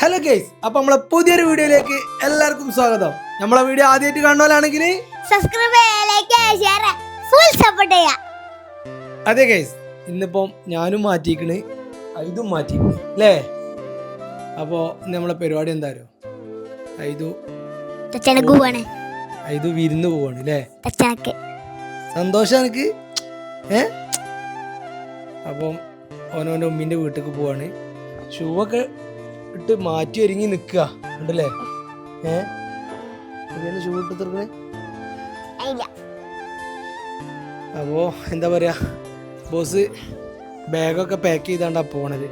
Hello guys, അപ്പൊ നമ്മളെ പുതിയൊരു വീഡിയോയിലേക്ക് എല്ലാവർക്കും സ്വാഗതം. നമ്മളെ വീഡിയോ ആദ്യമായിട്ട് കാണുന്നവരാണെങ്കിൽ അതെ ഗൈസ്, ഇന്നിപ്പം ഞാനും മാറ്റിക്കണ്, ഇതും മാറ്റിക്കണ് അല്ലേ? അപ്പോ നമ്മളെ പരിപാടി എന്തായാലും ഇത് വിരുന്ന് പോവാണ് അല്ലേ? സന്തോഷം എനിക്ക്. അപ്പം ഓനോൻ്റെ ഉമ്മിൻ്റെ വീട്ടിലേക്ക് പോവാണ്. ഷൂ ഒക്കെ ഇട്ട് മാറ്റി ഒരുങ്ങി നിൽക്കുക ഉണ്ടല്ലേ? ഷൂ ഇട്ട് തീർക്കണേ. അപ്പോ എന്താ പറയാ, ബോസ് ബാഗൊക്കെ പാക്ക് ചെയ്താണ്ടാ പോണത്.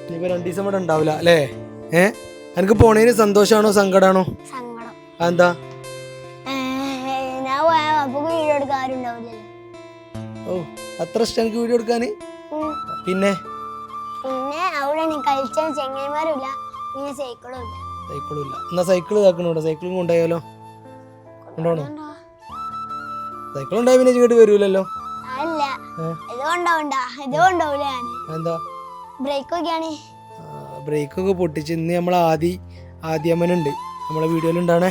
ഇനിയിപ്പോ 2 ദിവസം ഇവിടെ ഉണ്ടാവില്ല അല്ലേ? എനിക്ക് പോണേന് സന്തോഷാണോ സങ്കടാണോ? എന്താ? ഓ, അത്ര ഇഷ്ടം എനിക്ക് വീഡിയോ എടുക്കാന്? പിന്നെ സൈക്കിളും ഇല്ല. എന്നാ സൈക്കിൾ ഇതാക്കണോട്ടോ, സൈക്കിളും കൊണ്ടുപോയാലോ? കൊണ്ടുപോകണോ? സൈക്കിൾ ഉണ്ടായി പിന്നെ ഇങ്ങോട്ട് വരൂലല്ലോ. എന്താ? ബ്രേക്കൊക്കെ പൊട്ടിച്ച് ഇന്ന് നമ്മൾ ആദ്യമനുണ്ട് നമ്മളെ വീഡിയോയിലുണ്ടാണേ.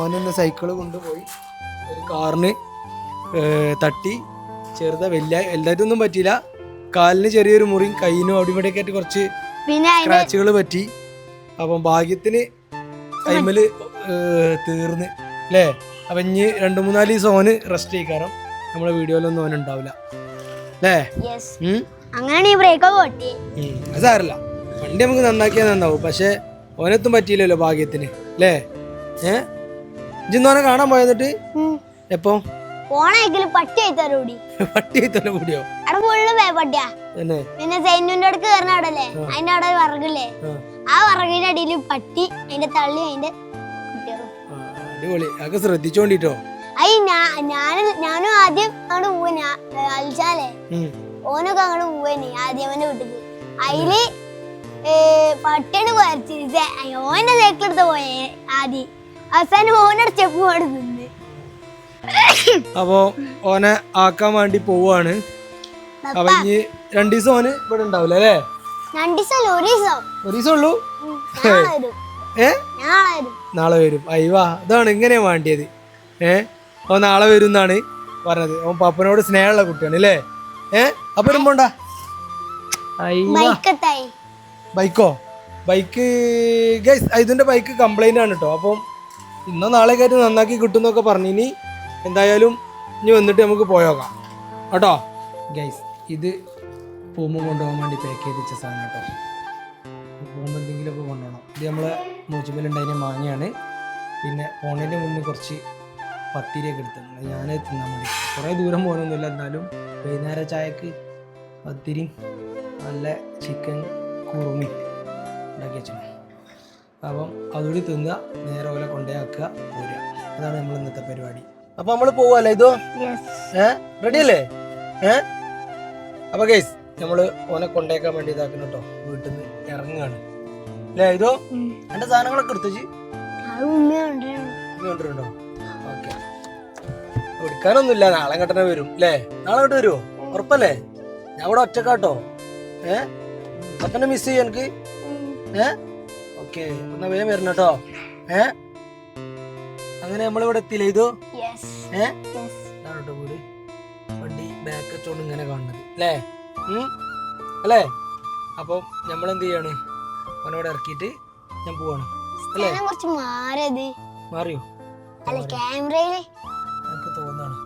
ഓനൊന്ന് സൈക്കിള് കൊണ്ടുപോയി ഒരു കാറിന് തട്ടി. വലിയ എല്ലായിട്ടൊന്നും പറ്റിയില്ല. കാലിന് ചെറിയൊരു മുറിയും കയ്യിനും അവിടെ ഇവിടെയൊക്കെ ആയിട്ട് കുറച്ച് സ്ക്രാച്ചുകൾ പറ്റി. അപ്പം ഭാഗ്യത്തിന് കൈമല് തീർന്ന് അല്ലേ? അപ്പം ഇനി 2-3-4 ദിവസം ഓന് റെസ്റ്റ് ചെയ്യിക്കാരം. നമ്മളെ വീഡിയോയിലൊന്നും ഓൻ ഉണ്ടാവില്ല അല്ലേ? അത് സാരല്ല, വണ്ടി നമുക്ക് നന്നാക്കിയാൽ നന്നാവും. പക്ഷെ ഓനെത്തും പറ്റിയില്ലല്ലോ ഭാഗ്യത്തിന് അല്ലേ? ഇജ്ജോനെ കാണാൻ പോയെന്നിട്ട് എപ്പോ? പട്ടി കൂടിയോ? പിന്നെ സൈനുന്റെ അടുത്ത് കയറുന്ന അവിടല്ലേ, അതിന്റെ അവിടെ വിറകില്ലേ, ആ വിറകിന്റെ അടിയിൽ പട്ടി, അതിന്റെ തള്ളി, അതിന്റെ കുട്ടികളും. അടിപൊളി. അതൊക്കെ ശ്രദ്ധിച്ചോണ്ടിട്ടോ. ഞാനും ആദ്യം അങ്ങോട്ട് പോവാ, അൽച്ചാലേ ഓനൊക്കെ അങ്ങോട്ട് പോവേനി ആദ്യമന്റെ വീട്ടിക്ക്. അതില് പട്ടിയാണ് കുരച്ച് ഓന്റെ സൈക്കിൾ എടുത്ത് പോയേ ആദ്യം. അവസാനം ഓനോട് സ്റ്റെപ്പ് പോയി നിന്ന്. അപ്പോ ഓനെ ആക്കാൻ വേണ്ടി പോവാണ്. അപ്പൊ ഇനി 2 ദിവസം ഓന് ഇവിടെ ഉണ്ടാവില്ല അല്ലേ? 2 ദിവസം ഒരു ദിവസം ഉള്ളൂ. നാളെ വരും. അയ്യവാ, ഇതാണ് ഇങ്ങനെയാ വേണ്ടിയത്. ഓ നാളെ വരും എന്നാണ് പറഞ്ഞത്. ഓൻ പപ്പനോട് സ്നേഹമുള്ള കുട്ടിയാണ് അല്ലേ? അപ്പൊ വരുമ്പോണ്ട ബൈക്കോ? ബൈക്ക് ഗൈസ്, ഇതിന്റെ ബൈക്ക് കംപ്ലൈന്റ് ആണ് കേട്ടോ. അപ്പം ഇന്നോ നാളെ ആയിട്ട് നന്നാക്കി കിട്ടുന്നൊക്കെ പറഞ്ഞു. ഇനി എന്തായാലും ഇനി വന്നിട്ട് നമുക്ക് പോയോക്കാം കേട്ടോ. ഗൈസ്, ഇത് പോകുമ്പോൾ കൊണ്ടുപോകാൻ വേണ്ടി പാക്ക് ചെയ്ത് വെച്ച സാധനം കേട്ടോ. പോകുമ്പോൾ എന്തെങ്കിലുമൊക്കെ കൊണ്ടുപോകണം. ഇത് നമ്മളെ മൂച്ചിമ്മലുണ്ടായിരുന്ന മാങ്ങയാണ്. പിന്നെ പോണതിൻ്റെ മുന്നേ കുറച്ച് പത്തിരിയൊക്കെ എടുത്തിട്ടുണ്ട്. ഞാൻ തിന്നാൻ വേണ്ടി കുറേ ദൂരം പോകാനൊന്നുമില്ല, എന്നാലും വൈകുന്നേരം ചായക്ക് പത്തിരിയും നല്ല ചിക്കൻ കുറുമി ഉണ്ടാക്കി വെച്ചിട്ടുണ്ട്. അപ്പം അതുകൂടി തിന്നുക, നേരെ പോലെ കൊണ്ടുപോയാക്കുക, പോരുക. അതാണ് നമ്മൾ ഇന്നത്തെ പരിപാടി. അപ്പൊ നമ്മള് പോവല്ലേ ഇതോ? റെഡി അല്ലേ? അപ്പൊ ഗൈസ്, നമ്മള് ഓനെ കൊണ്ടേക്കാൻ വേണ്ടി ഇതാക്കണം കേട്ടോ. വീട്ടിൽ നിന്ന് ഇറങ്ങുകയാണ് അല്ലേ? ഇതോ എന്റെ സാധനങ്ങളൊക്കെ എടുത്തുച്ച് കൊണ്ടിട്ടുണ്ടോ? ഓക്കെ, എടുക്കാനൊന്നുമില്ല. നാളെ കട്ടനെ വരും അല്ലേ? നാളെ ഇങ്ങോട്ട് വരുമോ? ഉറപ്പല്ലേ? ഞാൻ ഇവിടെ ഒറ്റക്കാട്ടോ. അപ്പനെ മിസ് ചെയ്യ എനിക്ക്. ഓക്കെ, എന്നാ വേഗം വരണം കേട്ടോ. അങ്ങനെ നമ്മളിവിടെ എത്തിയില്ലേ? ഇതോ വീട് വണ്ടി ബാക്ക് വെച്ചോണ്ട് ഇങ്ങനെ കാണുന്നത് അല്ലേ? അല്ലേ? അപ്പം നമ്മളെന്ത് ചെയ്യാണ്, അവനോട് ഇറക്കിയിട്ട് ഞാൻ പോവാണ് അല്ലേ? മാറിയോ? എനിക്ക് തോന്നാണ്.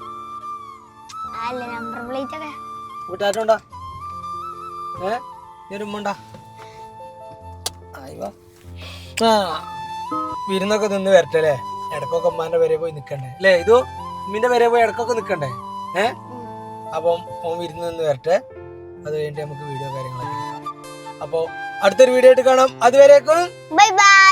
വീട്ടാറ്റോണ്ടാ വരുമ്പോണ്ടാ. വിരുന്നൊക്കെ നിന്ന് വരട്ടെ അല്ലേ? ഇടക്കൊക്കെ ഉമ്മാന്റെ വരെ പോയി നിക്കണ്ടേ അല്ലേ? ഇതോ ഉമ്മിന്റെ വരെ പോയി ഇടക്കൊക്കെ നിക്കണ്ടേ? അപ്പം ഓൻ വിരുന്ന് നിന്ന് വരട്ടെ. അത് കഴിഞ്ഞിട്ട് നമുക്ക് വീഡിയോ കാര്യങ്ങളൊക്കെ. അപ്പൊ അടുത്തൊരു വീഡിയോ ആയിട്ട് കാണാം. അതുവരേക്കും ബൈ ബൈ.